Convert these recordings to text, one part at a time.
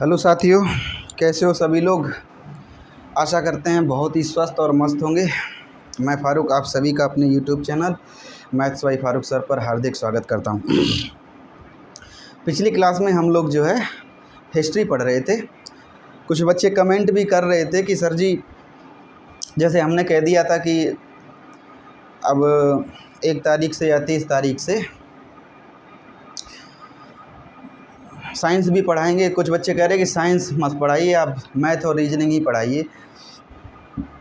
Hello साथियों, कैसे हो सभी लोग। आशा करते हैं बहुत ही स्वस्थ और मस्त होंगे। मैं फ़ारूक आप सभी का अपने YouTube channel maths by Farooq sir पर हार्दिक स्वागत करता हूं। पिछली क्लास में हम लोग जो है हिस्ट्री पढ़ रहे थे। कुछ बच्चे कमेंट भी कर रहे थे कि सर जी, जैसे हमने कह दिया था कि अब 1 तारीख से या 30 तारीख से साइंस भी पढ़ाएंगे। कुछ बच्चे कह रहे हैं कि साइंस मत पढ़ाइए, आप मैथ और रीजनिंग ही पढ़ाइए।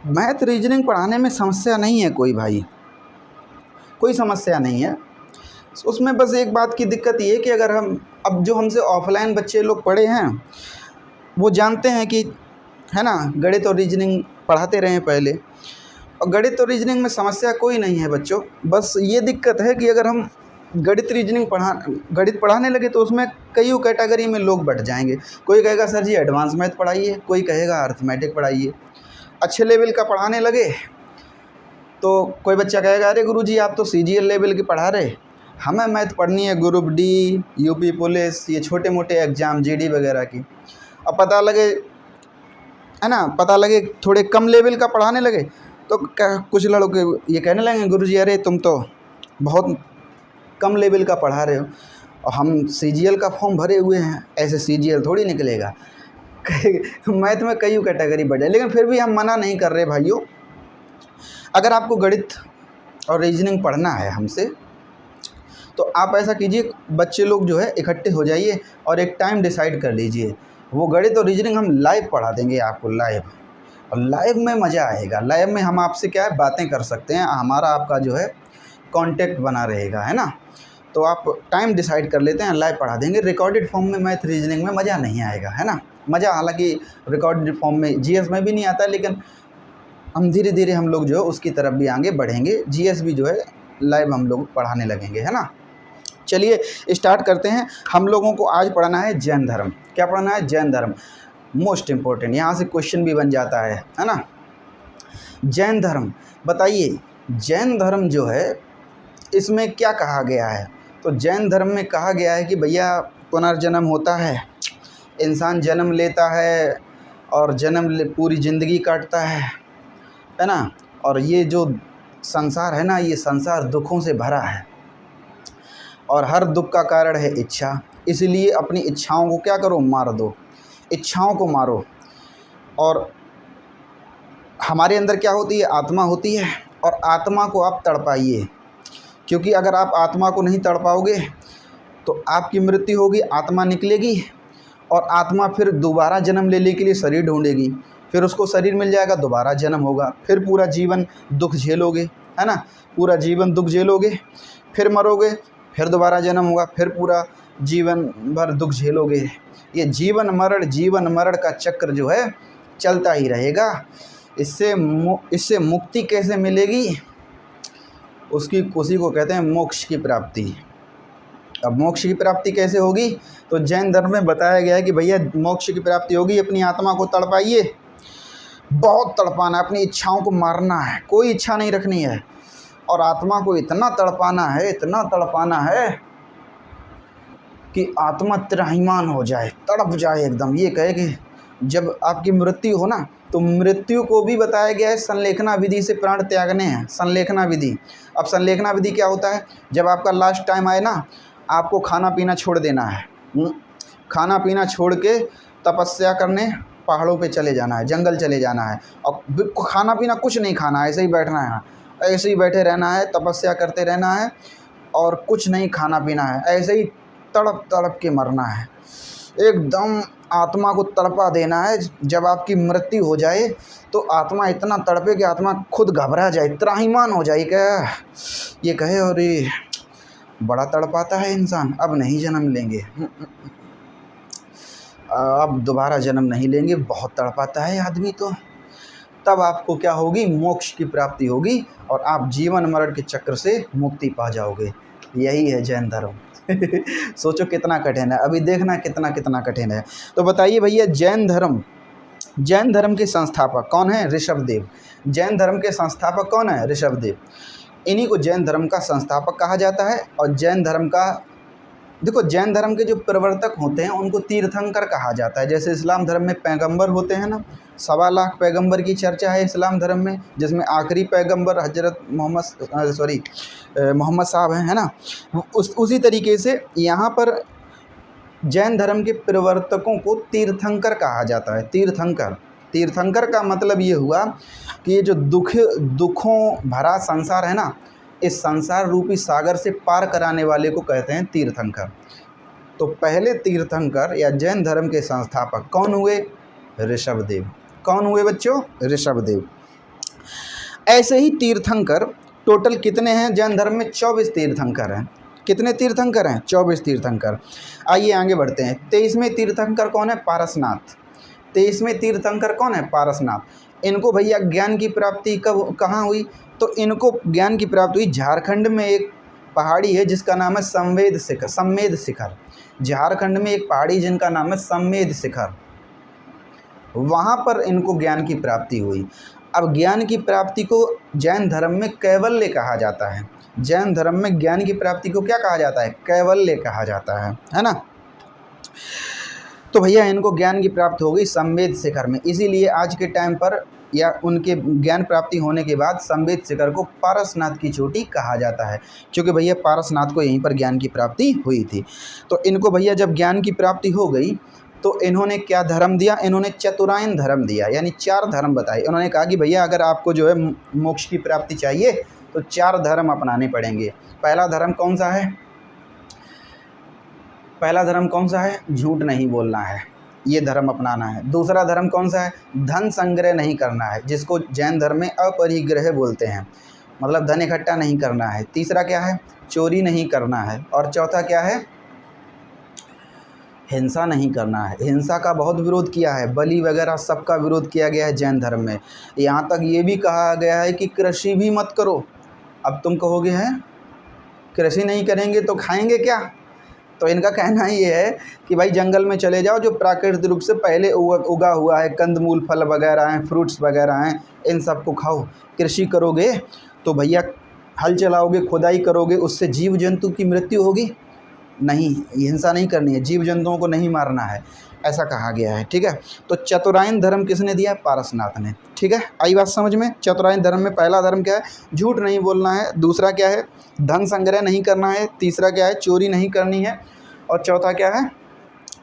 मैथ रीजनिंग पढ़ाने में समस्या नहीं है कोई भाई, कोई समस्या नहीं है उसमें। बस एक बात की दिक्कत ये है कि अगर हम अब जो हमसे ऑफलाइन बच्चे लोग पढ़े हैं वो जानते हैं कि है ना, गणित और रीजनिंग पढ़ाते रहे हैं पहले, और गणित और रीजनिंग में समस्या कोई नहीं है बच्चों। बस ये दिक्कत है कि अगर हम गणित पढ़ाने लगे तो उसमें कई कैटेगरी में लोग बढ़ जाएंगे। कोई कहेगा सर जी एडवांस मैथ पढ़ाइए, कोई कहेगा अर्थमेटिक पढ़ाइए। अच्छे लेवल का पढ़ाने लगे तो कोई बच्चा कहेगा अरे गुरुजी आप तो सीजीएल लेवल की पढ़ा रहे, हमें मैथ पढ़नी है ग्रुप डी, यूपी पुलिस, ये छोटे मोटे एग्ज़ाम जीडी वगैरह की। अब पता लगे थोड़े कम लेवल का पढ़ाने लगे तो कुछ लड़के ये कहने लगे गुरुजी अरे तुम तो बहुत कम लेवल का पढ़ा रहे हो और हम सीजीएल का फॉर्म भरे हुए हैं, ऐसे सीजीएल थोड़ी निकलेगा। मैथ में कई कैटेगरी बढ़े, लेकिन फिर भी हम मना नहीं कर रहे भाइयों। अगर आपको गणित और रीजनिंग पढ़ना है हमसे तो आप ऐसा कीजिए, बच्चे लोग जो है इकट्ठे हो जाइए और एक टाइम डिसाइड कर लीजिए। वो गणित और रीजनिंग हम लाइव पढ़ा देंगे आपको, लाइव। और लाइव में मज़ा आएगा। लाइव में हम आपसे क्या है बातें कर सकते हैं, हमारा आपका जो है कांटेक्ट बना रहेगा, है ना। तो आप टाइम डिसाइड कर लेते हैं, लाइव पढ़ा देंगे। रिकॉर्डेड फॉर्म में मैथ रीजनिंग में मज़ा नहीं आएगा, है ना। मज़ा हालांकि रिकॉर्डेड फॉर्म में जीएस में भी नहीं आता, लेकिन हम धीरे धीरे हम लोग जो है उसकी तरफ भी आगे बढ़ेंगे। जीएस भी जो है लाइव हम लोग पढ़ाने लगेंगे, है ना। चलिए स्टार्ट करते हैं। हम लोगों को आज पढ़ना है जैन धर्म। क्या पढ़ना है? जैन धर्म, मोस्ट इम्पोर्टेंट। यहाँ से क्वेश्चन भी बन जाता है ना। जैन धर्म, बताइए जैन धर्म जो है इसमें क्या कहा गया है? तो जैन धर्म में कहा गया है कि भैया पुनर्जन्म होता है, इंसान जन्म लेता है और पूरी ज़िंदगी काटता है ना। और ये जो संसार है ना, ये संसार दुखों से भरा है और हर दुख का कारण है इच्छा। इसलिए अपनी इच्छाओं को क्या करो? मार दो, इच्छाओं को मारो। और हमारे अंदर क्या होती है? आत्मा होती है, और आत्मा को आप तड़पाइए, क्योंकि अगर आप आत्मा को नहीं तड़पाओगे तो आपकी मृत्यु होगी, आत्मा निकलेगी और आत्मा फिर दोबारा जन्म लेने के लिए शरीर ढूंढेगी। फिर उसको शरीर मिल जाएगा, दोबारा जन्म होगा, फिर पूरा जीवन दुख झेलोगे, है ना। पूरा जीवन दुख झेलोगे, फिर मरोगे, फिर दोबारा जन्म होगा, फिर पूरा जीवन भर दुख झेलोगे। ये जीवन मरण का चक्र जो है चलता ही रहेगा। इससे मुक्ति कैसे मिलेगी? उसी को कहते हैं मोक्ष की प्राप्ति। अब मोक्ष की प्राप्ति कैसे होगी? तो जैन धर्म में बताया गया है कि भैया मोक्ष की प्राप्ति होगी, अपनी आत्मा को तड़पाइए, बहुत तड़पाना है, अपनी इच्छाओं को मारना है, कोई इच्छा नहीं रखनी है। और आत्मा को इतना तड़पाना है कि आत्मा त्राहिमाम हो जाए, तड़प जाए एकदम। ये कहे कि जब आपकी मृत्यु हो ना, तो मृत्यु को भी बताया गया है संलेखना विधि से प्राण त्यागने हैं। संलेखना विधि, अब संलेखना विधि क्या होता है? जब आपका लास्ट टाइम आए ना, आपको खाना पीना छोड़ देना है। खाना पीना छोड़ के तपस्या करने पहाड़ों पे चले जाना है, जंगल चले जाना है, और खाना पीना कुछ नहीं खाना है, ऐसे ही बैठना है, ऐसे ही बैठे रहना है, तपस्या करते रहना है और कुछ नहीं खाना पीना है, ऐसे ही तड़प तड़प के मरना है। एकदम आत्मा को तड़पा देना है। जब आपकी मृत्यु हो जाए तो आत्मा इतना तड़पे कि आत्मा खुद घबरा जाए, त्राहिमाम हो जाए। क्या ये कहे अरे बड़ा तड़पाता है इंसान, अब नहीं जन्म लेंगे, अब दोबारा जन्म नहीं लेंगे, बहुत तड़पाता है आदमी। तो तब आपको क्या होगी? मोक्ष की प्राप्ति होगी और आप जीवन मरण के चक्र से मुक्ति पा जाओगे। यही है जैन धर्म। सोचो कितना कठिन है, अभी देखना कितना कठिन है। तो बताइए भैया जैन धर्म के संस्थापक कौन है? ऋषभदेव। जैन धर्म के संस्थापक कौन है? ऋषभदेव। इन्हीं को जैन धर्म का संस्थापक कहा जाता है। और जैन धर्म का देखो जैन धर्म के जो प्रवर्तक होते हैं उनको तीर्थंकर कहा जाता है। जैसे इस्लाम धर्म में पैगंबर होते हैं ना, 1.25 पैगंबर की चर्चा है इस्लाम धर्म में, जिसमें आखिरी पैगंबर हजरत मोहम्मद साहब हैं, है ना। उसी तरीके से यहाँ पर जैन धर्म के प्रवर्तकों को तीर्थंकर कहा जाता है। तीर्थंकर का मतलब ये हुआ कि ये जो दुखों भरा संसार है ना, इस संसार रूपी सागर से पार कराने वाले को कहते हैं तीर्थंकर। तो पहले तीर्थंकर या जैन धर्म के संस्थापक कौन हुए? ऋषभदेव। कौन हुए बच्चों? ऋषभदेव। ऐसे ही तीर्थंकर टोटल कितने हैं जैन धर्म में? 24 तीर्थंकर हैं। कितने तीर्थंकर हैं? 24 तीर्थंकर। आइए आगे बढ़ते हैं। 23वें तीर्थंकर कौन है? पारसनाथ। 23वें तीर्थंकर कौन है? पारसनाथ। इनको भैया ज्ञान की प्राप्ति कहाँ हुई? तो इनको ज्ञान की प्राप्ति हुई झारखंड में। एक पहाड़ी है जिसका नाम है सम्मेद शिखर। झारखंड में एक पहाड़ी जिनका नाम है सम्मेद शिखर, वहाँ पर इनको ज्ञान की प्राप्ति हुई। अब ज्ञान की प्राप्ति को जैन धर्म में कैवल्य कहा जाता है। जैन धर्म में ज्ञान की प्राप्ति को क्या कहा जाता है? कैवल्य कहा जाता है ना। तो भैया इनको ज्ञान की प्राप्ति हो गई सम्मेद शिखर में, इसीलिए आज के टाइम पर या उनके ज्ञान प्राप्ति होने के बाद सम्मेद शिखर को पारसनाथ की चोटी कहा जाता है, क्योंकि भैया पारसनाथ को यहीं पर ज्ञान की प्राप्ति हुई थी। तो इनको भैया जब ज्ञान की प्राप्ति हो गई तो इन्होंने क्या धर्म दिया? इन्होंने चतुरायन धर्म दिया, यानी 4 धर्म बताए। उन्होंने कहा कि भैया अगर आपको जो है मोक्ष की प्राप्ति चाहिए तो 4 धर्म अपनाने पड़ेंगे। पहला धर्म कौन सा है? पहला धर्म कौन सा है? झूठ नहीं बोलना है, ये धर्म अपनाना है। दूसरा धर्म कौन सा है? धन संग्रह नहीं करना है, जिसको जैन धर्म में अपरिग्रह बोलते हैं, मतलब धन इकट्ठा नहीं करना है। तीसरा क्या है? चोरी नहीं करना है। और चौथा क्या है? हिंसा नहीं करना है। हिंसा का बहुत विरोध किया है, बलि वगैरह सबका विरोध किया गया है जैन धर्म में। यहाँ तक ये भी कहा गया है कि कृषि भी मत करो। अब तुम कहोगे हैं कृषि नहीं करेंगे तो खाएंगे क्या? तो इनका कहना ये है कि भाई जंगल में चले जाओ, जो प्राकृतिक रूप से पहले उगा हुआ है, कंदमूल फल वगैरह हैं, फ्रूट्स वगैरह हैं, इन सब को खाओ। कृषि करोगे तो भैया हल चलाओगे, खुदाई करोगे, उससे जीव जंतु की मृत्यु होगी। नहीं, हिंसा नहीं करनी है, जीव जंतुओं को नहीं मारना है, ऐसा कहा गया है। ठीक है। तो चतुरायन धर्म किसने दिया? पारसनाथ ने। ठीक है, आई बात समझ में। चतुरायन धर्म में पहला धर्म क्या है? झूठ नहीं बोलना है। दूसरा क्या है? धन संग्रह नहीं करना है। तीसरा क्या है? चोरी नहीं करनी है। और चौथा क्या है?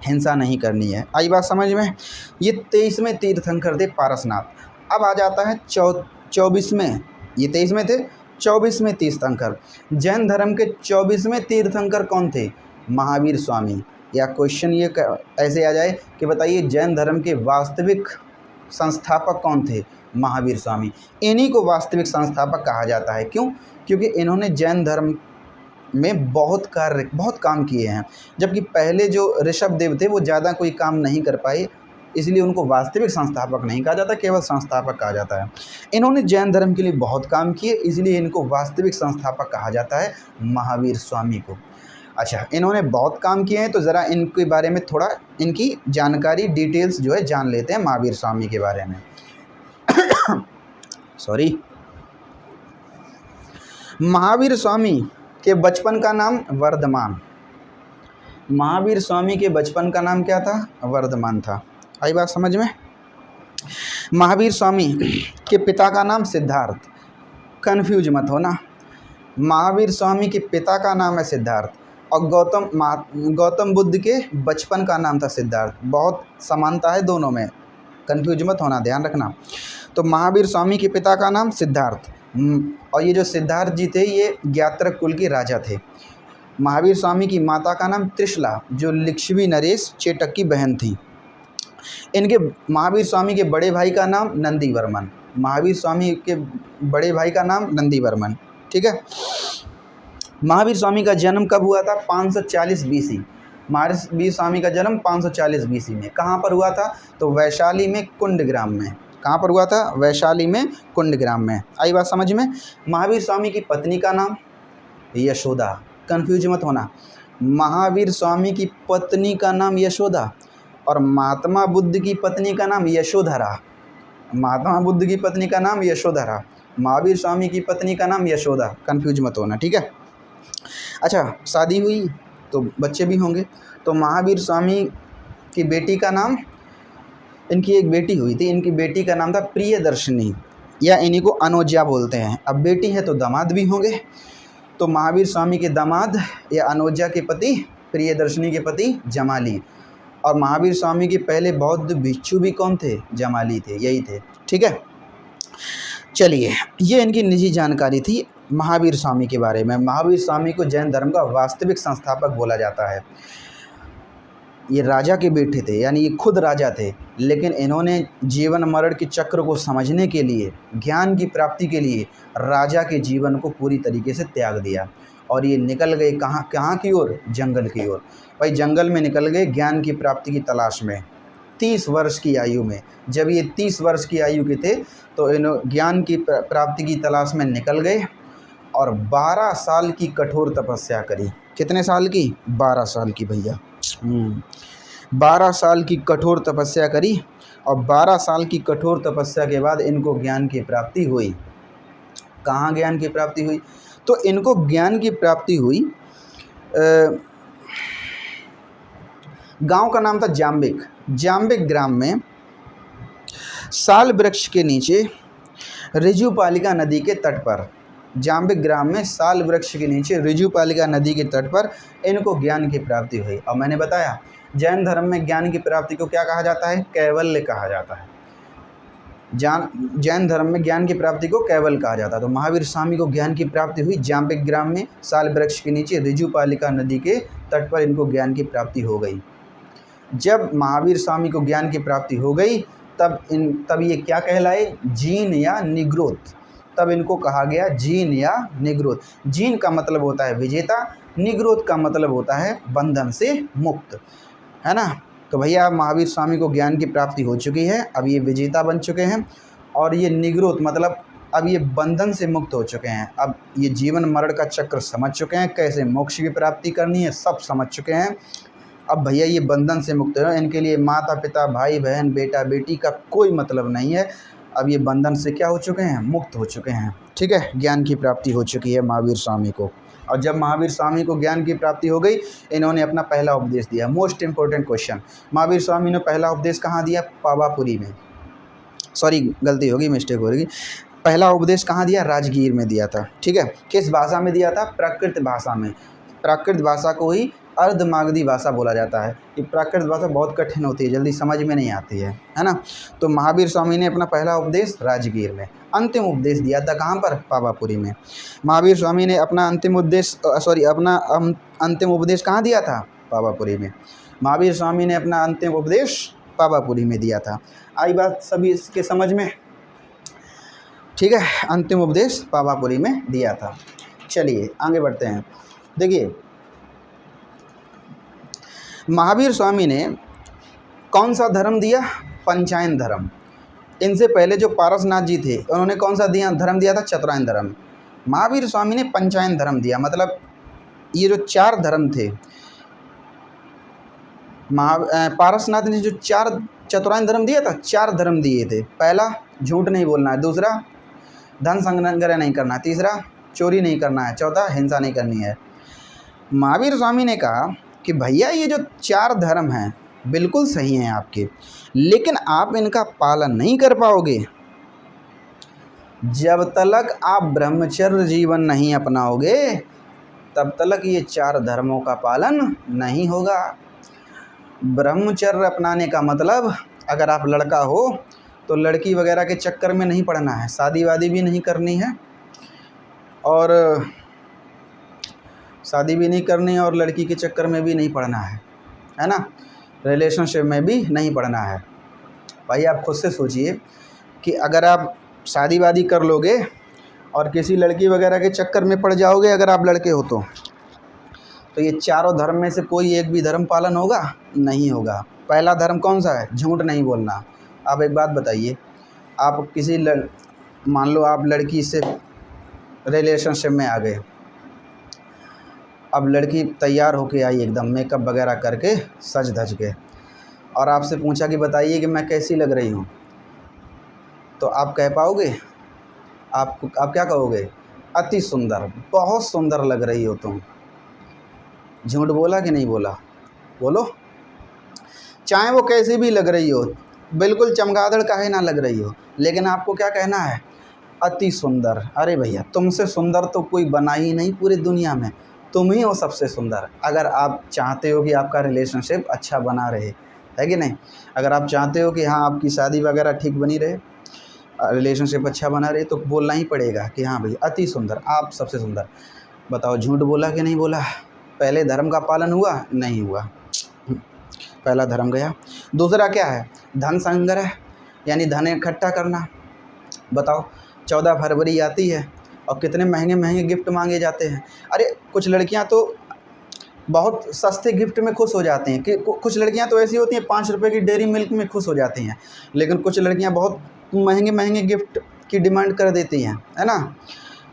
हिंसा नहीं करनी है। आई बात समझ में। ये 23वें तीर्थंकर थे पारसनाथ। अब आ जाता है 24वें। ये 23वें थे, 24वें तीर्थंकर। जैन धर्म के 24वें तीर्थंकर कौन थे? महावीर स्वामी। या क्वेश्चन ये ऐसे आ जाए कि बताइए जैन धर्म के वास्तविक संस्थापक कौन थे? महावीर स्वामी। इन्हीं को वास्तविक संस्थापक कहा जाता है। क्यों? क्योंकि इन्होंने जैन धर्म में बहुत काम किए हैं, जबकि पहले जो ऋषभदेव थे वो ज़्यादा कोई काम नहीं कर पाए, इसलिए उनको वास्तविक संस्थापक नहीं कहा जाता, केवल संस्थापक कहा जाता है। इन्होंने जैन धर्म के लिए बहुत काम किए, इसलिए इनको वास्तविक संस्थापक कहा जाता है, महावीर स्वामी को। अच्छा, इन्होंने बहुत काम किए हैं तो ज़रा इनके बारे में थोड़ा इनकी जानकारी डिटेल्स जो है जान लेते हैं महावीर स्वामी के बारे में। सॉरी। महावीर स्वामी के बचपन का नाम वर्धमान। महावीर स्वामी के बचपन का नाम क्या था? वर्धमान था। आई बात समझ में। महावीर स्वामी के पिता का नाम सिद्धार्थ। कन्फ्यूज मत होना, महावीर स्वामी के पिता का नाम है सिद्धार्थ और गौतम बुद्ध के बचपन का नाम था सिद्धार्थ। बहुत समानता है दोनों में, कन्फ्यूज मत होना, ध्यान रखना। तो महावीर स्वामी के पिता का नाम सिद्धार्थ, और ये जो सिद्धार्थ जी थे ये ज्ञात्रक कुल के राजा थे। महावीर स्वामी की माता का नाम त्रिशला, जो लिच्छवी नरेश चेटक की बहन थी। इनके महावीर स्वामी के बड़े भाई का नाम नंदीवर्मन। महावीर स्वामी के बड़े भाई का नाम नंदीवर्मन। ठीक है। महावीर स्वामी का जन्म कब हुआ था? 540 BC। महावीर स्वामी का जन्म 540 BC में कहाँ पर हुआ था? तो वैशाली में कुंडग्राम में। कहाँ पर हुआ था? वैशाली में कुंडग्राम में। आई बात समझ में। महावीर स्वामी की पत्नी का नाम यशोदा। कन्फ्यूज मत होना, महावीर स्वामी की पत्नी का नाम यशोदा और महात्मा बुद्ध की पत्नी का नाम यशोधरा। महात्मा बुद्ध की पत्नी का नाम यशोधरा, महावीर स्वामी की पत्नी का नाम यशोदा। कन्फ्यूज मत होना, ठीक है। अच्छा, शादी हुई तो बच्चे भी होंगे। तो महावीर स्वामी की बेटी का नाम, इनकी एक बेटी हुई थी, इनकी बेटी का नाम था प्रियदर्शनी, या इन्हीं को अनुजा बोलते हैं। अब बेटी है तो दामाद भी होंगे। तो महावीर स्वामी के दामाद या अनुजा के पति प्रियदर्शनी के पति जमाली, और महावीर स्वामी के पहले बौद्ध भिक्षु भी कौन थे? जमाली थे, यही थे। ठीक है, चलिए, ये इनकी निजी जानकारी थी महावीर स्वामी के बारे में। महावीर स्वामी को जैन धर्म का वास्तविक संस्थापक बोला जाता है। ये राजा के बेटे थे, यानी ये खुद राजा थे, लेकिन इन्होंने जीवन मरण के चक्र को समझने के लिए, ज्ञान की प्राप्ति के लिए राजा के जीवन को पूरी तरीके से त्याग दिया, और ये निकल गए कहाँ की ओर? जंगल की ओर। भाई जंगल में निकल गए ज्ञान की प्राप्ति की तलाश में, 30 वर्ष की आयु में। जब ये 30 वर्ष की आयु के थे तो इन ज्ञान की प्राप्ति की तलाश में निकल गए और 12 साल की कठोर तपस्या करी। कितने साल की? 12 साल की भैया। 12 साल की कठोर तपस्या करी, और 12 साल की कठोर तपस्या के बाद इनको ज्ञान की प्राप्ति हुई। कहाँ ज्ञान की प्राप्ति हुई? तो इनको ज्ञान की प्राप्ति हुई, गांव का नाम था जाम्बिक। जाम्बिक ग्राम में साल वृक्ष के नीचे ऋजुपालिका नदी के तट पर, जाम्बिक ग्राम में साल वृक्ष के नीचे ऋजुपालिका नदी के तट पर इनको ज्ञान की प्राप्ति हुई। और मैंने बताया जैन धर्म में ज्ञान की प्राप्ति को क्या कहा जाता है? कैवल्य कहा जाता है। जैन धर्म में ज्ञान की प्राप्ति को कैवल्य कहा जाता है। तो महावीर स्वामी को ज्ञान की प्राप्ति हुई जाम्बिक ग्राम में साल वृक्ष के नीचे ऋजुपालिका नदी के तट पर इनको ज्ञान की प्राप्ति हो गई। जब महावीर स्वामी को ज्ञान की प्राप्ति हो गई तब ये क्या कहलाए? जीन या निग्रोध। तब इनको कहा गया जीन या निग्रोध। जीन का मतलब होता है विजेता, निग्रोध का मतलब होता है बंधन से मुक्त, है ना। तो भैया महावीर स्वामी को ज्ञान की प्राप्ति हो चुकी है, अब ये विजेता बन चुके हैं, और ये निग्रोध मतलब अब ये बंधन से मुक्त हो चुके हैं। अब ये जीवन मरण का चक्र समझ चुके हैं, कैसे मोक्ष की प्राप्ति करनी है, सब समझ चुके हैं। अब भैया ये बंधन से मुक्त है, इनके लिए माता पिता, भाई बहन, बेटा बेटी का कोई मतलब नहीं है। अब ये बंधन से क्या हो चुके हैं? मुक्त हो चुके हैं। ठीक है, ज्ञान की प्राप्ति हो चुकी है महावीर स्वामी को। और जब महावीर स्वामी को ज्ञान की प्राप्ति हो गई, इन्होंने अपना पहला उपदेश दिया। Most important question, Mahavir Swami ने पहला उपदेश कहाँ दिया? पावापुरी में। सॉरी, गलती होगी, मिस्टेक हो रही। पहला उपदेश कहाँ दिया? राजगीर में दिया था। ठीक है, किस भाषा में दिया था? प्राकृत भाषा में। प्राकृत भाषा को ही अर्धमागधी भाषा बोला जाता है। ये प्राकृत भाषा बहुत कठिन होती है, जल्दी समझ में नहीं आती है ना। तो महावीर स्वामी ने अपना पहला उपदेश राजगीर में, अंतिम उपदेश दिया था कहाँ पर? पावापुरी में। महावीर स्वामी ने अपना अंतिम उपदेश कहाँ दिया था? पावापुरी में। महावीर स्वामी ने अपना अंतिम उपदेश पावापुरी में दिया था। आई बात सभी इसके समझ में? ठीक है, अंतिम उपदेश पावापुरी में दिया था। चलिए आगे बढ़ते हैं। देखिए महावीर स्वामी ने कौन सा धर्म दिया? पंचायन धर्म। इनसे पहले जो पारसनाथ जी थे उन्होंने कौन सा धर्म दिया था? चतुरायन धर्म। महावीर स्वामी ने पंचायन धर्म दिया, मतलब ये जो 4 धर्म थे, पारसनाथ ने जो 4 चतुरायन धर्म दिया था, 4 धर्म दिए थे। पहला, झूठ नहीं बोलना है। दूसरा, धन संग्रह नहीं करना है। तीसरा, चोरी नहीं करना है। चौथा, हिंसा नहीं करनी है। महावीर स्वामी ने कहा कि भैया ये जो 4 धर्म हैं बिल्कुल सही हैं आपके, लेकिन आप इनका पालन नहीं कर पाओगे जब तक आप ब्रह्मचर्य जीवन नहीं अपनाओगे, तब तक ये 4 धर्मों का पालन नहीं होगा। ब्रह्मचर्य अपनाने का मतलब, अगर आप लड़का हो तो लड़की वगैरह के चक्कर में नहीं पड़ना है, शादी वादी भी नहीं करनी है, और शादी भी नहीं करनी है और लड़की के चक्कर में भी नहीं पड़ना है ना। रिलेशनशिप में भी नहीं पड़ना है। भाई आप खुद से सोचिए कि अगर आप शादी वादी कर लोगे और किसी लड़की वगैरह के चक्कर में पड़ जाओगे, अगर आप लड़के हो तो ये 4 धर्म में से कोई एक भी धर्म पालन होगा? नहीं होगा। पहला धर्म कौन सा है? झूठ नहीं बोलना। आप एक बात बताइए, आप किसी मान लो आप लड़की से रिलेशनशिप में आ गए, अब लड़की तैयार होके आई एकदम मेकअप वगैरह करके, सज धज के, और आपसे पूछा कि बताइए कि मैं कैसी लग रही हूँ, तो आप कह पाओगे? आप क्या कहोगे? अति सुंदर, बहुत सुंदर लग रही हो तुम। झूठ बोला कि नहीं बोला? बोलो। चाहे वो कैसी भी लग रही हो, बिल्कुल चमगादड़ काहे ना लग रही हो, लेकिन आपको क्या कहना है? अति सुंदर। अरे भैया, तुमसे सुंदर तो कोई बना ही नहीं पूरी दुनिया में, तुम ही हो सबसे सुंदर। अगर आप चाहते हो कि आपका रिलेशनशिप अच्छा बना रहे, है कि नहीं? अगर आप चाहते हो कि हाँ आपकी शादी वगैरह ठीक बनी रहे, रिलेशनशिप अच्छा बना रहे, तो बोलना ही पड़ेगा कि हाँ भैया अति सुंदर, आप सबसे सुंदर। बताओ झूठ बोला कि नहीं बोला? पहले धर्म का पालन हुआ? नहीं हुआ, पहला धर्म गया। दूसरा क्या है? धन संग्रह, यानी धन इकट्ठा करना। बताओ 14 फरवरी आती है और कितने महंगे महंगे गिफ्ट मांगे जाते हैं। अरे कुछ लड़कियां तो बहुत सस्ते गिफ्ट में खुश हो जाती हैं, कि कुछ लड़कियां तो ऐसी होती हैं 5 रुपए की डेयरी मिल्क में खुश हो जाती हैं, लेकिन कुछ लड़कियां बहुत महंगे महंगे गिफ्ट की डिमांड कर देती हैं, है ना?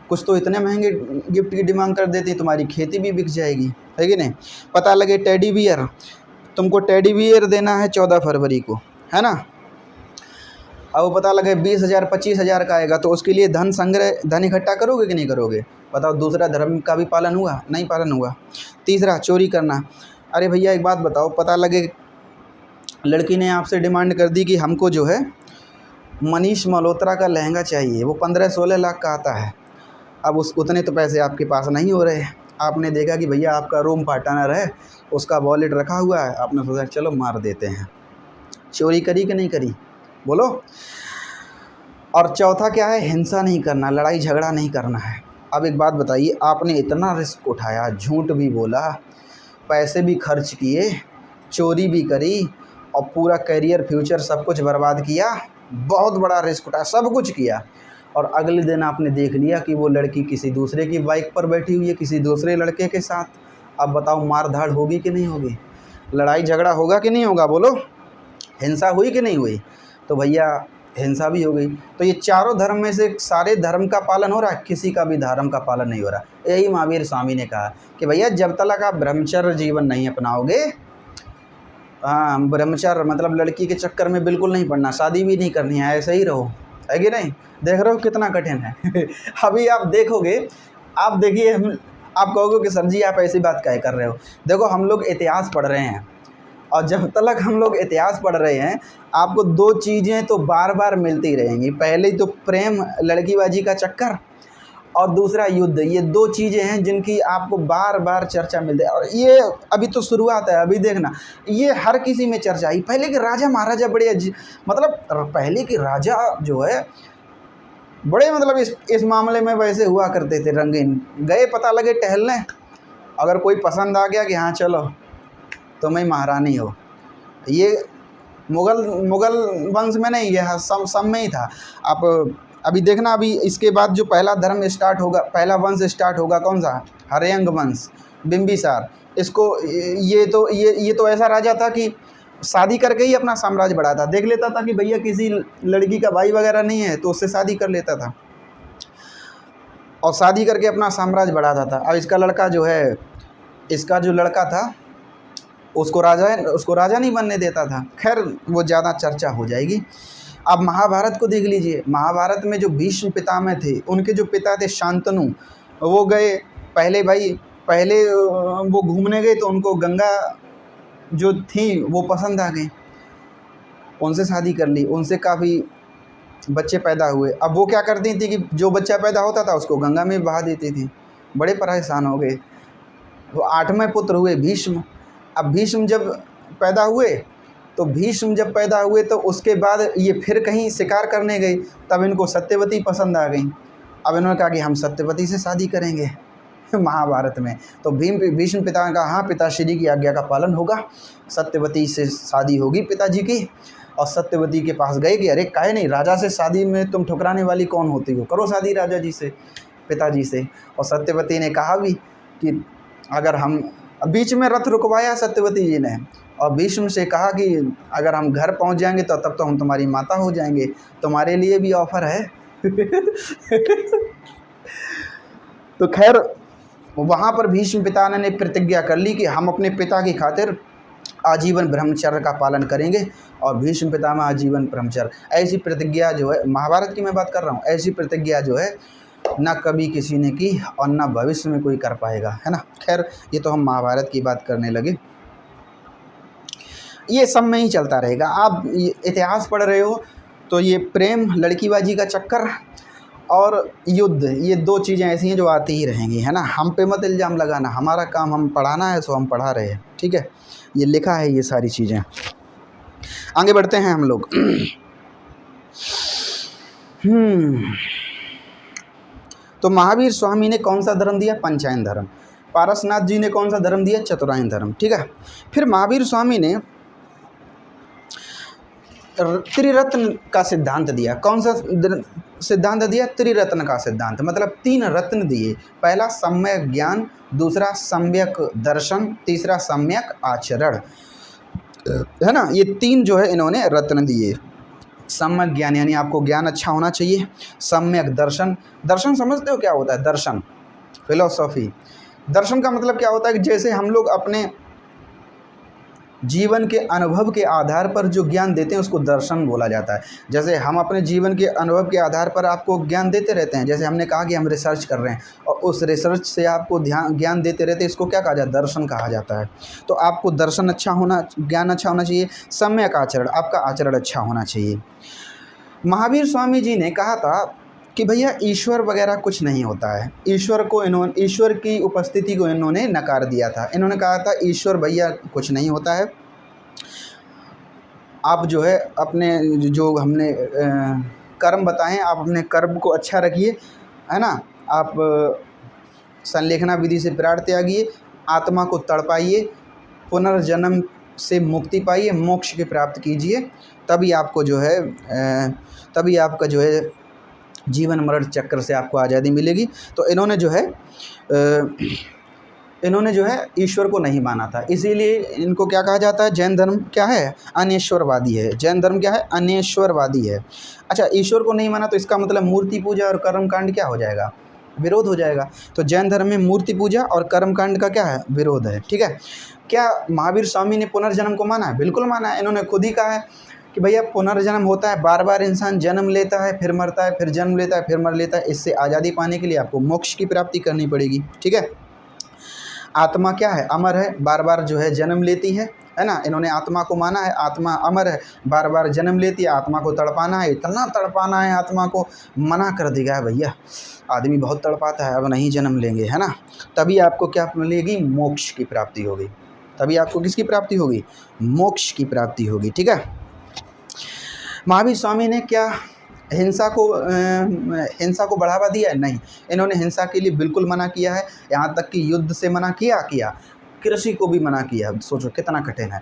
कुछ तो इतने महंगे गिफ्ट की डिमांड कर देती हैं तुम्हारी खेती भी बिक जाएगी, है कि नहीं? पता लगे टेडी बियर, तुमको टेडी बियर देना है 14 फरवरी को, है ना? अब वो पता लगे 20,000 25,000 का आएगा, तो उसके लिए धन संग्रह, धन इकट्ठा करोगे कि नहीं करोगे? बताओ दूसरा धर्म का भी पालन हुआ? नहीं पालन हुआ। तीसरा चोरी करना। अरे भैया एक बात बताओ, पता लगे लड़की ने आपसे डिमांड कर दी कि हमको जो है मनीष मल्होत्रा का लहंगा चाहिए, वो 15-16 लाख का आता है। अब उतने तो पैसे आपके पास नहीं हो रहे। आपने देखा कि भैया आपका रूम पार्टनर है, उसका वॉलेट रखा हुआ है, आपने सोचा चलो मार देते हैं। चोरी करी कि नहीं करी? बोलो। और चौथा क्या है? हिंसा नहीं करना, लड़ाई झगड़ा नहीं करना है। अब एक बात बताइए, आपने इतना रिस्क उठाया, झूठ भी बोला, पैसे भी खर्च किए, चोरी भी करी और पूरा करियर फ्यूचर सब कुछ बर्बाद किया, बहुत बड़ा रिस्क उठाया, सब कुछ किया, और अगले दिन आपने देख लिया कि वो लड़की किसी दूसरे की बाइक पर बैठी हुई है, किसी दूसरे लड़के के साथ। अब बताओ मार धाड़ होगी कि नहीं होगी? लड़ाई झगड़ा होगा कि नहीं होगा? बोलो। हिंसा हुई कि नहीं हुई? तो भैया हिंसा भी हो गई। तो ये चारों धर्म में से सारे धर्म का पालन हो रहा है, किसी का भी धर्म का पालन नहीं हो रहा। यही महावीर स्वामी ने कहा कि भैया जब तक आप ब्रह्मचर्य जीवन नहीं अपनाओगे, हाँ ब्रह्मचर्य मतलब लड़की के चक्कर में बिल्कुल नहीं पड़ना, शादी भी नहीं करनी है, ऐसे ही रहो, है कि नहीं? देख रहे हो कितना कठिन है। अभी आप देखोगे, आप देखिए, आप कहोगे कि सर जी आप ऐसी बात काहे कर रहे हो? देखो हम लोग इतिहास पढ़ रहे हैं, और जब तक हम लोग इतिहास पढ़ रहे हैं, आपको 2 चीज़ें तो बार बार मिलती रहेंगी। पहले तो प्रेम, लड़कीबाजी का चक्कर, और दूसरा युद्ध। ये 2 चीज़ें हैं जिनकी आपको बार बार चर्चा मिलती है। और ये अभी तो शुरुआत है, अभी देखना, ये हर किसी में चर्चा आई। पहले के राजा महाराजा बड़े मतलब पहले के राजा जो है बड़े मतलब इस मामले में वैसे हुआ करते थे, रंगीन। गए पता लगे टहलने, अगर कोई पसंद आ गया कि हाँ चलो तुम ही महारानी हो। ये मुग़ल वंश में नहीं, यह सब में ही था। आप अभी देखना, अभी इसके बाद जो पहला धर्म स्टार्ट होगा, पहला वंश स्टार्ट होगा, कौन सा? हर्यंग वंश, बिंबिसार। इसको ये तो ऐसा राजा था कि शादी करके ही अपना साम्राज्य बढ़ाता, देख लेता था कि भैया किसी लड़की का भाई वगैरह नहीं है तो उससे शादी कर लेता था, और शादी करके अपना साम्राज्य बढ़ाता था। अब इसका लड़का जो है, इसका जो लड़का था उसको राजा नहीं बनने देता था। खैर वो ज़्यादा चर्चा हो जाएगी। अब महाभारत को देख लीजिए। महाभारत में जो भीष्म पितामह थे, उनके जो पिता थे शांतनु, वो गए पहले वो घूमने गए तो उनको गंगा जो थी वो पसंद आ गई, उनसे शादी कर ली, उनसे काफ़ी बच्चे पैदा हुए। अब वो क्या करती थी कि जो बच्चा पैदा होता था उसको गंगा में बहा देती थी, बड़े परेशान हो गए। वो 8वें पुत्र हुए भीष्म। अब भीष्म जब पैदा हुए तो उसके बाद ये फिर कहीं शिकार करने गए, तब इनको सत्यवती पसंद आ गई। अब इन्होंने कहा कि हम सत्यवती से शादी करेंगे। महाभारत में तो भीष्म पिता ने कहा हाँ पिताश्री की आज्ञा का पालन होगा, सत्यवती से शादी होगी पिताजी की। और सत्यवती के पास गए कि अरे काहे नहीं, राजा से शादी में तुम ठुकराने वाली कौन होती हो, करो शादी राजा जी से, पिताजी से। और सत्यवती ने कहा भी कि अगर हम, बीच में रथ रुकवाया सत्यवती जी ने, और भीष्म से कहा कि अगर हम घर पहुंच जाएंगे तो तब तो हम तुम्हारी माता हो जाएंगे, तुम्हारे लिए भी ऑफ़र है। तो खैर वहाँ पर भीष्म पिता ने प्रतिज्ञा कर ली कि हम अपने पिता की खातिर आजीवन ब्रह्मचर्य का पालन करेंगे, और भीष्म पितामह आजीवन ब्रह्मचर्य। ऐसी प्रतिज्ञा जो है, महाभारत की मैं बात कर रहा हूँ, ऐसी प्रतिज्ञा जो है ना कभी किसी ने की और ना भविष्य में कोई कर पाएगा, है ना। खैर ये तो हम महाभारत की बात करने लगे, ये सब में ही चलता रहेगा। आप इतिहास पढ़ रहे हो तो ये प्रेम, लड़कीबाजी का चक्कर और युद्ध, ये दो चीज़ें ऐसी हैं जो आती ही रहेंगी, है ना। हम पे मत इल्ज़ाम लगाना, हमारा काम हम पढ़ाना है, सो हम पढ़ा रहे हैं, ठीक है। ये लिखा है ये सारी चीज़ें। आगे बढ़ते हैं हम लोग। तो महावीर स्वामी ने कौन सा धर्म दिया? पंचायन धर्म। पारसनाथ जी ने कौन सा धर्म दिया? चतुरायन धर्म, ठीक है। फिर महावीर स्वामी ने त्रिरत्न का सिद्धांत दिया। कौन सा सिद्धांत दिया? त्रिरत्न का सिद्धांत, मतलब 3 रत्न दिए। पहला सम्यक ज्ञान, दूसरा सम्यक दर्शन, तीसरा सम्यक आचरण, है ना। ये 3 जो है इन्होंने रत्न दिए। सम्यक ज्ञान यानी आपको ज्ञान अच्छा होना चाहिए। सम्यक दर्शन, दर्शन समझते हो क्या होता है? दर्शन, फिलोसॉफी। दर्शन का मतलब क्या होता है कि जैसे हम लोग अपने जीवन के अनुभव के आधार पर जो ज्ञान देते हैं उसको दर्शन बोला जाता है। जैसे हम अपने जीवन के अनुभव के आधार पर आपको ज्ञान देते रहते हैं, जैसे हमने कहा कि हम रिसर्च कर रहे हैं और उस रिसर्च से आपको ज्ञान देते रहते हैं, इसको क्या कहा जाता है? दर्शन कहा जाता है। तो आपको दर्शन अच्छा होना, ज्ञान अच्छा होना चाहिए। सम्यक आचरण, आपका आचरण अच्छा होना चाहिए। महावीर स्वामी जी ने कहा था कि भैया ईश्वर वगैरह कुछ नहीं होता है। ईश्वर की उपस्थिति को इन्होंने नकार दिया था। इन्होंने कहा था ईश्वर भैया कुछ नहीं होता है, आप जो है अपने जो हमने कर्म बताएं, आप अपने कर्म को अच्छा रखिए, है ना। आप संलेखना विधि से प्राण त्यागिए, आत्मा को तड़पाइए, पुनर्जन्म से मुक्ति पाइए, मोक्ष की प्राप्त कीजिए, तभी आपको जो है तभी आपका जो है जीवन मरण चक्र से आपको आज़ादी मिलेगी। तो इन्होंने जो है ईश्वर को नहीं माना था, इसीलिए इनको क्या कहा जाता है? जैन धर्म क्या है? अनेश्वरवादी है। जैन धर्म क्या है? अनेश्वरवादी है। अच्छा, ईश्वर को नहीं माना तो इसका मतलब मूर्ति पूजा और कर्मकांड क्या हो जाएगा? विरोध हो जाएगा। तो जैन धर्म में मूर्ति पूजा और कर्मकांड का क्या है? विरोध है, ठीक है। क्या महावीर स्वामी ने पुनर्जन्म को माना है? बिल्कुल माना है। इन्होंने खुद ही कहा है कि भैया पुनर्जन्म होता है, बार बार इंसान जन्म लेता है, फिर मरता है, फिर जन्म लेता है, फिर मर लेता है। इससे आज़ादी पाने के लिए आपको मोक्ष की प्राप्ति करनी पड़ेगी, ठीक है। आत्मा क्या है? अमर है, बार बार जो है जन्म लेती है ना। इन्होंने आत्मा को माना है, आत्मा अमर है, बार बार जन्म लेती है। आत्मा को तड़पाना है, इतना तड़पाना है आत्मा को, मना कर देगा भैया आदमी बहुत तड़पाता है, अब नहीं जन्म लेंगे, है ना। तभी आपको क्या मिलेगी? मोक्ष की प्राप्ति होगी। तभी आपको किसकी प्राप्ति होगी? मोक्ष की प्राप्ति होगी, ठीक है। महावीर स्वामी ने क्या हिंसा को बढ़ावा दिया है? नहीं, इन्होंने हिंसा के लिए बिल्कुल मना किया है। यहाँ तक कि युद्ध से मना किया, कृषि को भी मना किया। सोचो कितना कठिन है।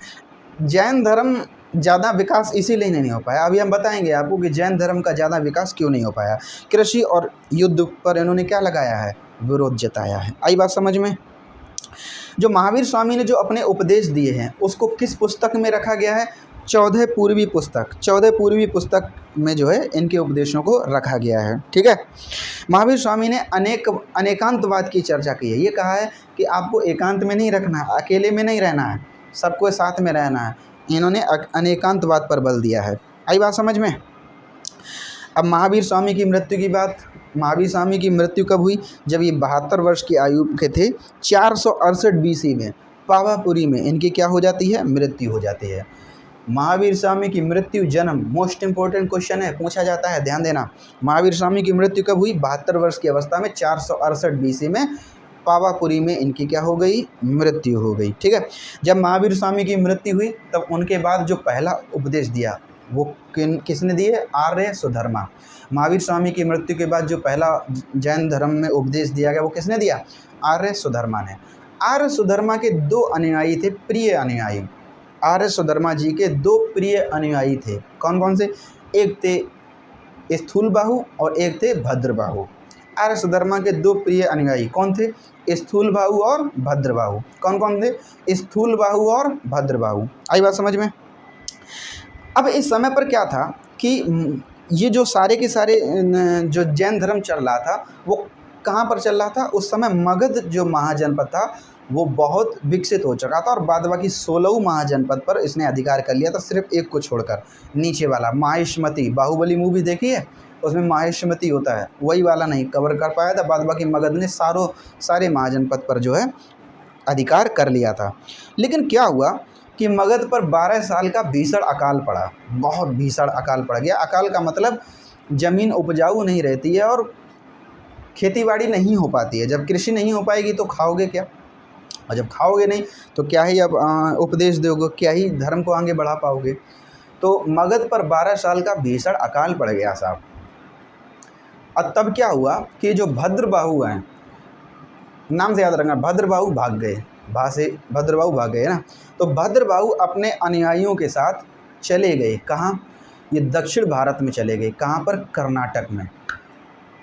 जैन धर्म ज़्यादा विकास इसीलिए नहीं हो पाया। अभी हम बताएंगे आपको कि जैन धर्म का ज़्यादा विकास क्यों नहीं हो पाया। कृषि और युद्ध पर इन्होंने क्या लगाया है? विरोध जताया है। आई बात समझ में? जो महावीर स्वामी ने जो अपने उपदेश दिए हैं उसको किस पुस्तक में रखा गया है? 14 पूर्वी पुस्तक में जो है इनके उपदेशों को रखा गया है, ठीक है। महावीर स्वामी ने अनेकांतवाद की चर्चा की है। ये कहा है कि आपको एकांत में नहीं रखना है, अकेले में नहीं रहना है, सबको साथ में रहना है। इन्होंने अनेकांतवाद पर बल दिया है। आई बात समझ में? अब महावीर स्वामी की मृत्यु की बात। महावीर स्वामी की मृत्यु कब हुई? जब ये 72 वर्ष की आयु के थे। 468 BC में पावापुरी में इनकी क्या हो जाती है? मृत्यु हो जाती है। महावीर स्वामी की मृत्यु, जन्म, मोस्ट इंपॉर्टेंट क्वेश्चन है, पूछा जाता है, ध्यान देना। महावीर स्वामी की मृत्यु कब हुई? 72 वर्ष की अवस्था में 468 BC में पावापुरी में इनकी क्या हो गई? मृत्यु हो गई, ठीक है। जब महावीर स्वामी की मृत्यु हुई तब उनके बाद जो पहला उपदेश दिया वो किसने दिए? आर्य सुधर्मा। महावीर स्वामी की मृत्यु के बाद जो पहला जैन धर्म में उपदेश दिया गया वो किसने दिया? आर्य सुधर्मा ने। आर्य सुधर्मा के 2 अनुयायी थे, प्रिय अनुयायी। आर्य सुधर्मा जी के 2 प्रिय अनुयायी थे। कौन कौन से? एक थे स्थूलबाहु और एक थे भद्रबाहु। आर्य सुधर्मा के 2 प्रिय अनुयायी कौन थे? स्थूलबाहु और भद्रबाहु। कौन कौन थे? स्थूलबाहु और भद्रबाहु। आई बात समझ में? अब इस समय पर क्या था कि ये जो सारे के सारे जो जैन धर्म चल रहा था वो कहाँ पर चल रहा था? उस समय मगध जो महाजनपद था वो बहुत विकसित हो चुका था और बाद बाकी 16 महाजनपद पर इसने अधिकार कर लिया था, सिर्फ एक को छोड़कर, नीचे वाला माहिष्मति। बाहुबली मूवी देखी है? उसमें माहेश्वती होता है, वही वाला नहीं कवर कर पाया था। बाद बाकी मगध ने सारे महाजनपद पर जो है अधिकार कर लिया था। लेकिन क्या हुआ कि मगध पर 12 साल का भीषण अकाल पड़ा, बहुत भीषण अकाल पड़ गया। अकाल का मतलब ज़मीन उपजाऊ नहीं रहती है और खेतीबाड़ी नहीं हो पाती है। जब कृषि नहीं हो पाएगी तो खाओगे क्या, और जब खाओगे नहीं तो क्या ही अब उपदेश दोगे, क्या ही धर्म को आगे बढ़ा पाओगे। तो मगध पर 12 साल का भीषण अकाल पड़ गया साहब। और तब क्या हुआ कि जो भद्रबाहु हैं, नाम से याद रखना, भद्रबाहु भाग गए, भा से भद्रबाहु भाग गए ना। तो भद्रबाहु अपने अनुयायियों के साथ चले गए, कहाँ, ये दक्षिण भारत में चले गए। कहाँ पर, कर्नाटक में,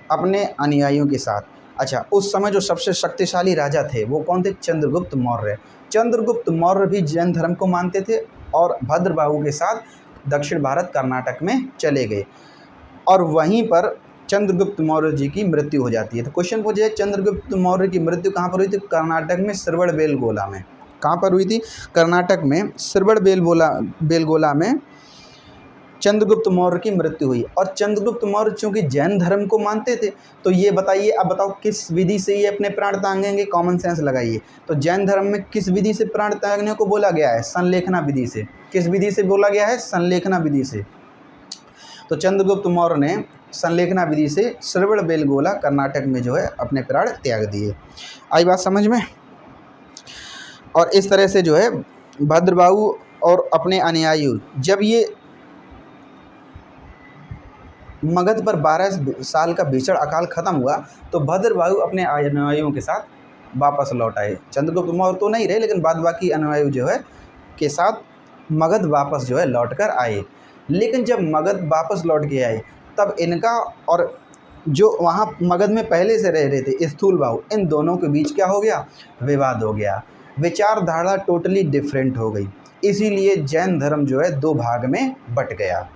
अपने अनुयायियों के साथ। अच्छा, उस समय जो सबसे शक्तिशाली राजा थे वो कौन थे, चंद्रगुप्त मौर्य। चंद्रगुप्त मौर्य भी जैन धर्म को मानते थे और भद्रबाहु के साथ दक्षिण भारत कर्नाटक में चले गए। और वहीं पर चंद्रगुप्त मौर्य जी की मृत्यु हो जाती है। तो क्वेश्चन पूछे, चंद्रगुप्त मौर्य की मृत्यु कहाँ पर हुई थी, कर्नाटक में श्रवणबेलगोला में। कहाँ पर हुई थी, कर्नाटक में श्रवणबेलगोला में चंद्रगुप्त मौर्य की मृत्यु हुई। और चंद्रगुप्त मौर्य चूँकि जैन धर्म को मानते थे, तो ये बताइए, अब बताओ किस विधि से ये अपने प्राण त्यागेंगे, कॉमन सेंस लगाइए। तो जैन धर्म में किस विधि से प्राण त्यागने को बोला गया है, संलेखना विधि से। किस विधि से बोला गया है, संलेखना विधि से। तो चंद्रगुप्त मौर्य ने संलेखना विधि से श्रवणबेलगोला कर्नाटक में जो है अपने प्राण त्याग दिए। आई बात समझ में। और इस तरह से जो है भद्रबाहु और अपने अनुयायी, जब ये मगध पर 12 साल का भीषण अकाल खत्म हुआ तो भद्रबाहु अपने अनुयायियों के साथ वापस लौट आए। चंद्रगुप्त मौर्य तो नहीं रहे, लेकिन बाद बाकी अनुयायी जो है के साथ मगध वापस जो है लौट कर आए। लेकिन जब मगध वापस लौट के आए तब इनका और जो वहाँ मगध में पहले से रह रहे थे स्थूलबाहु, इन दोनों के बीच क्या हो गया, विवाद हो गया। विचारधारा टोटली डिफरेंट हो गई। इसीलिए जैन धर्म जो है 2 भाग में बट गया।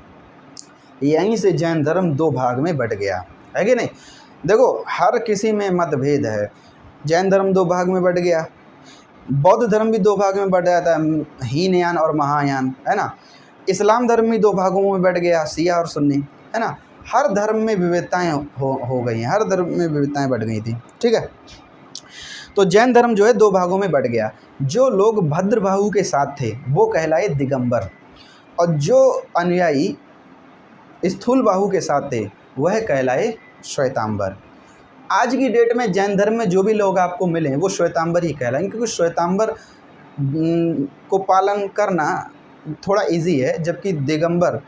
यहीं से जैन धर्म 2 भाग में बट गया, है कि नहीं। देखो, हर किसी में मतभेद है। जैन धर्म 2 भाग में बट गया, बौद्ध धर्म भी 2 भाग में बट जाता है, हीनयान और महायान, है ना। इस्लाम धर्म भी 2 भागों में बट गया, शिया और सुन्नी, है ना। हर धर्म में विविधताएं हो गई हैं, हर धर्म में विविधताएं बढ़ गई थी, ठीक है। तो जैन धर्म जो है 2 भागों में बट गया। जो लोग भद्रबाहु के साथ थे वो कहलाए दिगंबर, और जो अनुयायी स्थूलबाहु के साथ थे वह कहलाए श्वेतांबर। आज की डेट में जैन धर्म में जो भी लोग आपको मिले वो श्वेतांबर ही कहलाएंगे, क्योंकि श्वेतांबर को पालन करना थोड़ा इजी है, जबकि दिगंबर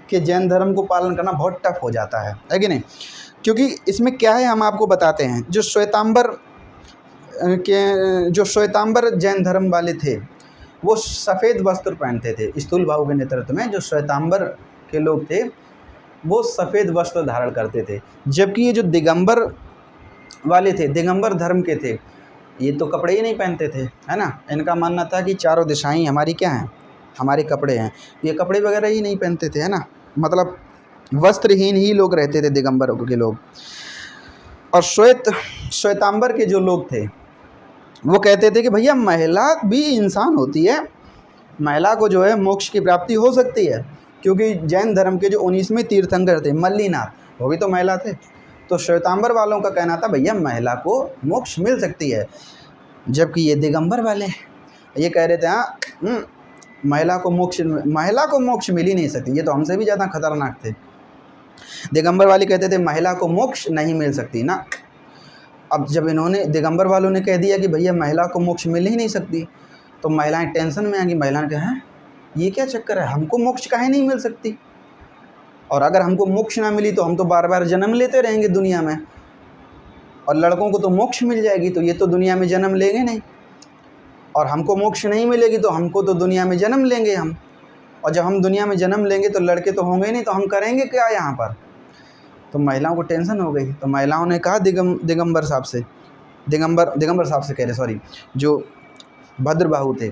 के जैन धर्म को पालन करना बहुत टफ हो जाता है कि नहीं। क्योंकि इसमें क्या है, हम आपको बताते हैं। जो श्वेतांबर जैन धर्म वाले थे वो सफ़ेद वस्त्र पहनते थे। स्थूलबाहु के नेतृत्व में जो श्वेतांबर के लोग थे वो सफ़ेद वस्त्र धारण करते थे, जबकि ये जो दिगंबर वाले थे, दिगंबर धर्म के थे, ये तो कपड़े ही नहीं पहनते थे, है ना। इनका मानना था कि चारों दिशाएं हमारी क्या हैं, हमारे कपड़े हैं। ये कपड़े वगैरह ही नहीं पहनते थे, है ना, मतलब वस्त्रहीन ही लोग रहते थे दिगंबर के लोग। और श्वेतांबर के जो लोग थे वो कहते थे कि भैया महिला भी इंसान होती है, महिला को जो है मोक्ष की प्राप्ति हो सकती है। क्योंकि जैन धर्म के जो 19वें तीर्थंकर थे मल्लीनाथ, वो भी तो महिला थे। तो श्वेतांबर वालों का कहना था भैया महिला को मोक्ष मिल सकती है, जबकि ये दिगंबर वाले ये कह रहे थे हाँ महिला को मोक्ष मिल ही नहीं सकती, ये तो हमसे भी ज़्यादा खतरनाक थे। दिगंबर वाले कहते थे महिला को मोक्ष नहीं मिल सकती ना। अब जब इन्होंने दिगंबर वालों ने कह दिया कि भैया महिला को मोक्ष मिल ही नहीं सकती, तो महिलाएं टेंशन में आ गई। महिलाएं कहा हैं ये क्या चक्कर है, हमको मोक्ष काहे नहीं मिल सकती, और अगर हमको मोक्ष ना मिली तो हम तो बार बार जन्म लेते रहेंगे दुनिया में, और लड़कों को तो मोक्ष मिल जाएगी तो ये तो दुनिया में जन्म लेंगे नहीं, और हमको मोक्ष नहीं मिलेगी तो हमको तो दुनिया में जन्म लेंगे हम, और जब हम दुनिया में जन्म लेंगे तो लड़के तो होंगे नहीं, तो हम करेंगे क्या यहाँ पर। तो महिलाओं को टेंशन हो गई। तो महिलाओं ने कहा दिगंबर साहब से कह रहे सॉरी, जो भद्रबाहु थे,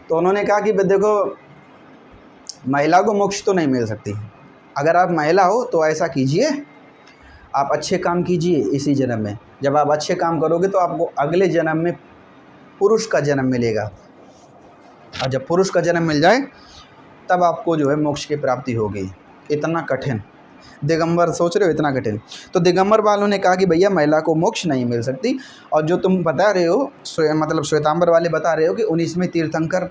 तो उन्होंने कहा कि देखो महिला को मोक्ष तो नहीं मिल सकती, अगर आप महिला हो तो ऐसा कीजिए, आप अच्छे काम कीजिए इसी जन्म में। जब आप अच्छे काम करोगे तो आपको अगले जन्म में पुरुष का जन्म मिलेगा, और जब पुरुष का जन्म मिल जाए तब आपको जो है मोक्ष की प्राप्ति होगी। इतना कठिन, दिगंबर सोच रहे हो इतना कठिन। तो दिगंबर वालों ने कहा कि भैया महिला को मोक्ष नहीं मिल सकती, और जो तुम बता रहे हो मतलब श्वेतांबर वाले बता रहे हो कि 19वें तीर्थंकर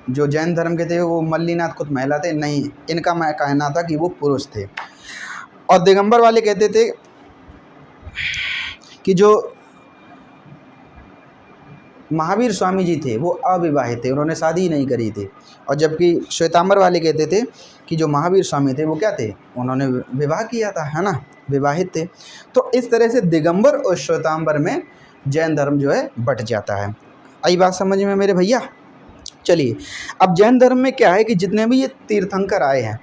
जो जैन धर्म के थे वो मल्लीनाथ खुद महिला थे, नहीं, इनका मैं कहना था कि वो पुरुष थे। और दिगंबर वाले कहते थे कि जो महावीर स्वामी जी थे वो अविवाहित थे, उन्होंने शादी ही नहीं करी थी। और जबकि श्वेतांबर वाले कहते थे कि जो महावीर स्वामी थे वो क्या थे, उन्होंने विवाह किया था, है ना, विवाहित थे। तो इस तरह से दिगंबर और श्वेतांबर में जैन धर्म जो है बट जाता है। आई बात समझ में मेरे भैया? चलिए, अब जैन धर्म में क्या है कि जितने भी ये तीर्थंकर आए हैं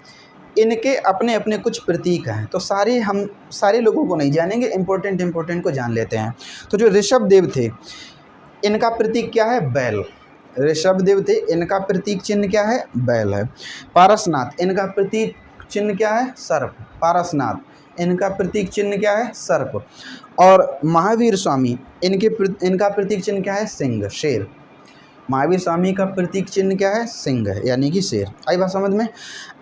इनके अपने अपने कुछ प्रतीक हैं। तो हम सारे लोगों को नहीं जानेंगे, इम्पोर्टेंट को जान लेते हैं। तो जो ऋषभ देव थे इनका प्रतीक क्या है, बैल। ऋषभ देव थे, इनका प्रतीक चिन्ह क्या है, बैल है। पारसनाथ, इनका प्रतीक चिन्ह क्या है, सर्प। पारसनाथ, इनका प्रतीक चिन्ह क्या है, सर्प। और महावीर स्वामी, इनका प्रतीक चिन्ह क्या है, सिंह, शेर। महावीर स्वामी का प्रतीक चिन्ह क्या है, सिंह, यानी कि शेर। आई बात समझ में?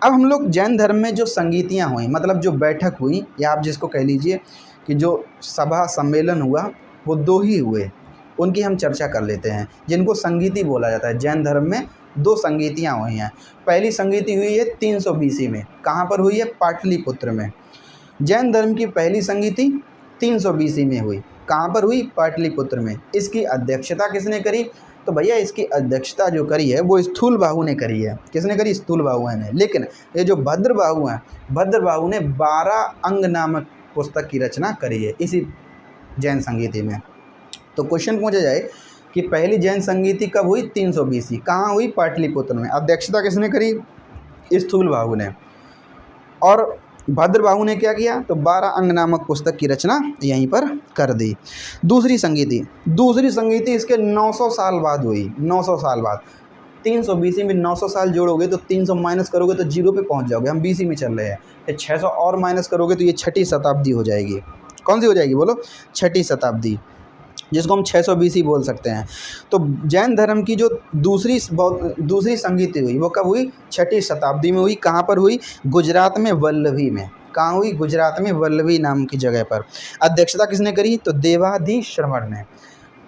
अब हम लोग जैन धर्म में जो संगीतियाँ हुई, मतलब जो बैठक हुई, या आप जिसको कह लीजिए कि जो सभा सम्मेलन हुआ, वो 2 ही हुए, उनकी हम चर्चा कर लेते हैं, जिनको संगीति बोला जाता है। जैन धर्म में 2 संगीतियाँ हुई हैं। पहली संगीति हुई है 300 BC में, कहाँ पर हुई है, पाटलिपुत्र में। जैन धर्म की पहली संगीति 300 BC में हुई, कहाँ पर हुई, पाटलिपुत्र में। इसकी अध्यक्षता किसने करी, तो भैया इसकी अध्यक्षता जो करी है वो स्थूलबाहु ने करी है। किसने करी, स्थूलबाहु ने। लेकिन ये जो भद्रबाहु हैं, भद्रबाहु ने 12 अंग नामक पुस्तक की रचना करी है इसी जैन संगीति में। तो क्वेश्चन पूछा जाए कि पहली जैन संगीति कब हुई, 300 BC, कहाँ हुई, पाटलिपुत्र में। अध्यक्षता किसने करी, स्थूलबाहु ने। और भद्रबाहु ने क्या किया, तो 12 अंग नामक पुस्तक की रचना यहीं पर कर दी। दूसरी संगीति इसके 900 साल बाद हुई, 900 साल बाद। 300 BC में 900 साल जोड़ोगे तो 300 माइनस करोगे तो 0 पे पहुंच जाओगे। हम BC में चल रहे हैं, फिर 600 और माइनस करोगे तो ये 6ठी शताब्दी हो जाएगी। कौन सी हो जाएगी बोलो, 6ठी शताब्दी, जिसको हम 600 BC बोल सकते हैं। तो जैन धर्म की जो दूसरी संगीति हुई वो कब हुई, 6ठी शताब्दी में हुई। कहाँ पर हुई, गुजरात में वल्लभी में। कहाँ हुई, गुजरात में वल्लभी नाम की जगह पर। अध्यक्षता किसने करी, तो देवादी श्रमण ने।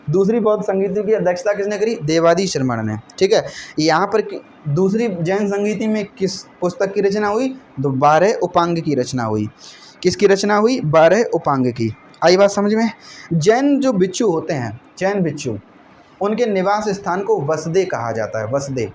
दूसरी बौद्ध संगीति की अध्यक्षता किसने करी, देवादी श्रमण ने। ठीक है, यहाँ पर दूसरी जैन संगीति में किस पुस्तक की रचना हुई, तो 12 उपांग की रचना हुई। किसकी रचना हुई, 12 उपांग की। आई बात समझ में? जैन जो भिक्षु होते हैं, जैन भिक्षु, उनके निवास स्थान को वसदे कहा जाता है, वसदे।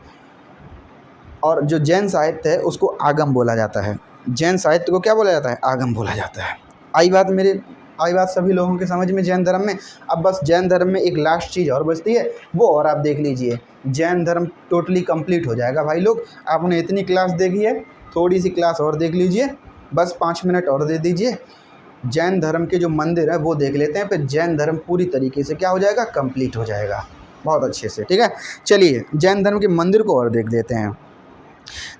और जो जैन साहित्य है उसको आगम बोला जाता है। जैन साहित्य को क्या बोला जाता है, आगम बोला जाता है। आई बात सभी लोगों के समझ में जैन धर्म में। अब बस जैन धर्म में एक लास्ट चीज़ और बचती है, वो और आप देख लीजिए, जैन धर्म टोटली कंप्लीट हो जाएगा भाई लोग। आपने इतनी क्लास देखी है, थोड़ी सी क्लास और देख लीजिए, बस 5 मिनट और दे दीजिए। जैन धर्म के जो मंदिर है वो देख लेते हैं, फिर जैन धर्म पूरी तरीके से क्या हो जाएगा, कंप्लीट हो जाएगा बहुत अच्छे से। ठीक है, चलिए जैन धर्म के मंदिर को और देख लेते हैं।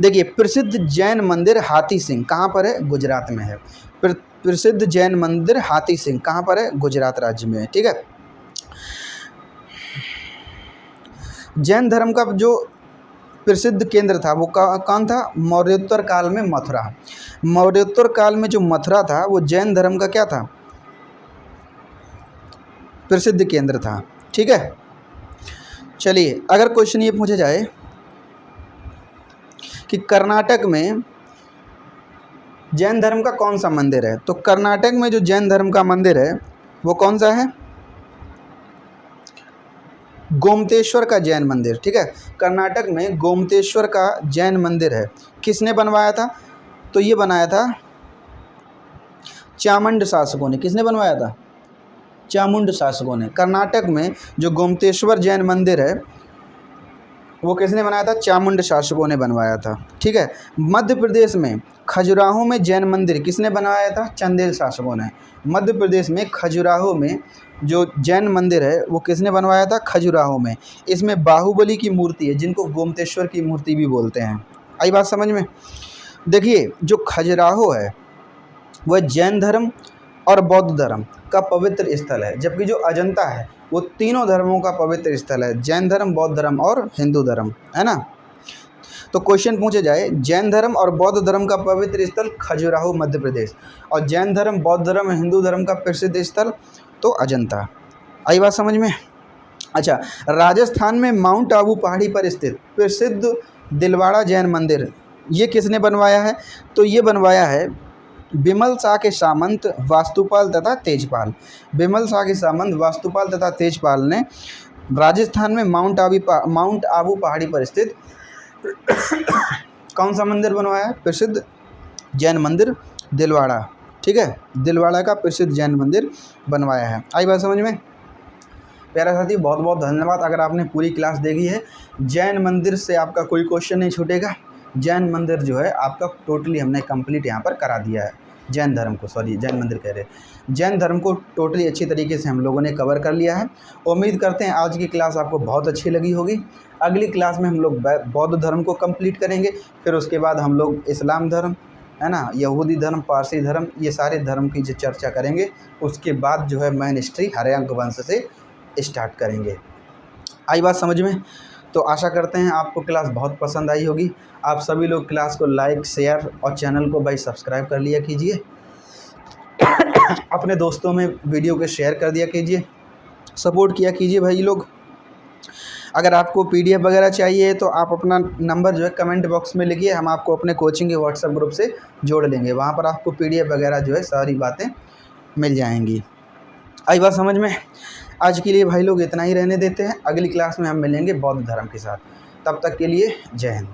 देखिए, प्रसिद्ध जैन मंदिर हाथी सिंह कहाँ पर है, गुजरात में है। प्रसिद्ध जैन मंदिर हाथी सिंह कहाँ पर है, गुजरात राज्य में है। ठीक है, जैन धर्म का जो प्रसिद्ध केंद्र था वो कौन था, मौर्योत्तर काल में मथुरा। मौर्योत्तर काल में जो मथुरा था वो जैन धर्म का क्या था, प्रसिद्ध केंद्र था। ठीक है, चलिए अगर क्वेश्चन ये पूछा जाए कि कर्नाटक में जैन धर्म का कौन सा मंदिर है, तो कर्नाटक में जो जैन धर्म का मंदिर है वो कौन सा है, गोमतेश्वर का जैन मंदिर। ठीक है, कर्नाटक में गोमतेश्वर का जैन मंदिर है। किसने बनवाया था, तो ये बनाया था चामुंड शासकों ने। किसने बनवाया था, चामुंड शासकों ने। कर्नाटक में जो गोमतेश्वर जैन मंदिर है वो किसने बनाया था, चामुंड शासकों ने बनवाया था। ठीक है, मध्य प्रदेश में खजुराहो में जैन मंदिर किसने बनवाया था, चंदेल शासकों ने। मध्य प्रदेश में खजुराहो में जो जैन मंदिर है वो किसने बनवाया था, खजुराहो में। इसमें बाहुबली की मूर्ति है, जिनको गोमतेश्वर की मूर्ति भी बोलते हैं। आई बात समझ में? देखिए, जो खजुराहो है वह जैन धर्म और बौद्ध धर्म का पवित्र स्थल है, जबकि जो अजंता है वो तीनों धर्मों का पवित्र स्थल है, जैन धर्म, बौद्ध धर्म और हिंदू धर्म, है ना। तो क्वेश्चन पूछे जाए जैन धर्म और बौद्ध धर्म का पवित्र स्थल खजुराहो मध्य प्रदेश, और जैन धर्म, बौद्ध धर्म, हिंदू धर्म का प्रसिद्ध स्थल तो अजंता। आई बात समझ में। अच्छा, राजस्थान में माउंट आबू पहाड़ी पर स्थित प्रसिद्ध दिलवाड़ा जैन मंदिर ये किसने बनवाया है? तो ये बनवाया है बिमल शाह के सामंत, वास्तुपाल तथा तेजपाल। बिमल शाह के सामंत, वास्तुपाल तथा तेजपाल ने राजस्थान में माउंट आबू पहाड़ी पर स्थित कौन सा मंदिर बनवाया है? प्रसिद्ध जैन मंदिर दिलवाड़ा। ठीक है, दिलवाड़ा का प्रसिद्ध जैन मंदिर बनवाया है। आई बात समझ में। प्यारा साथी, बहुत बहुत धन्यवाद अगर आपने पूरी क्लास देखी है। जैन मंदिर से आपका कोई क्वेश्चन नहीं छूटेगा। जैन मंदिर जो है आपका टोटली हमने कंप्लीट यहाँ पर करा दिया है। जैन धर्म को, सॉरी जैन मंदिर कह रहे, जैन धर्म को टोटली अच्छी तरीके से हम लोगों ने कवर कर लिया है। उम्मीद करते हैं आज की क्लास आपको बहुत अच्छी लगी होगी। अगली क्लास में हम लोग बौद्ध धर्म को कंप्लीट करेंगे, फिर उसके बाद हम लोग इस्लाम धर्म, है ना, यहूदी धर्म, पारसी धर्म, ये सारे धर्म की जो चर्चा करेंगे। उसके बाद जो है मेन हिस्ट्री हर्यंक वंश से स्टार्ट करेंगे। आई बात समझ में। तो आशा करते हैं आपको क्लास बहुत पसंद आई होगी। आप सभी लोग क्लास को लाइक, शेयर और चैनल को भाई सब्सक्राइब कर लिया कीजिए। अपने दोस्तों में वीडियो को शेयर कर दिया कीजिए, सपोर्ट किया कीजिए भाई लोग। अगर आपको PDF वगैरह चाहिए तो आप अपना नंबर जो है कमेंट बॉक्स में लिखिए, हम आपको अपने कोचिंग के व्हाट्सएप ग्रुप से जोड़ लेंगे। वहाँ पर आपको PDF वगैरह जो है सारी बातें मिल जाएंगी। आई बात समझ में। आज के लिए भाई लोग इतना ही रहने देते हैं। अगली क्लास में हम मिलेंगे बौद्ध धर्म के साथ। तब तक के लिए जय हिंद।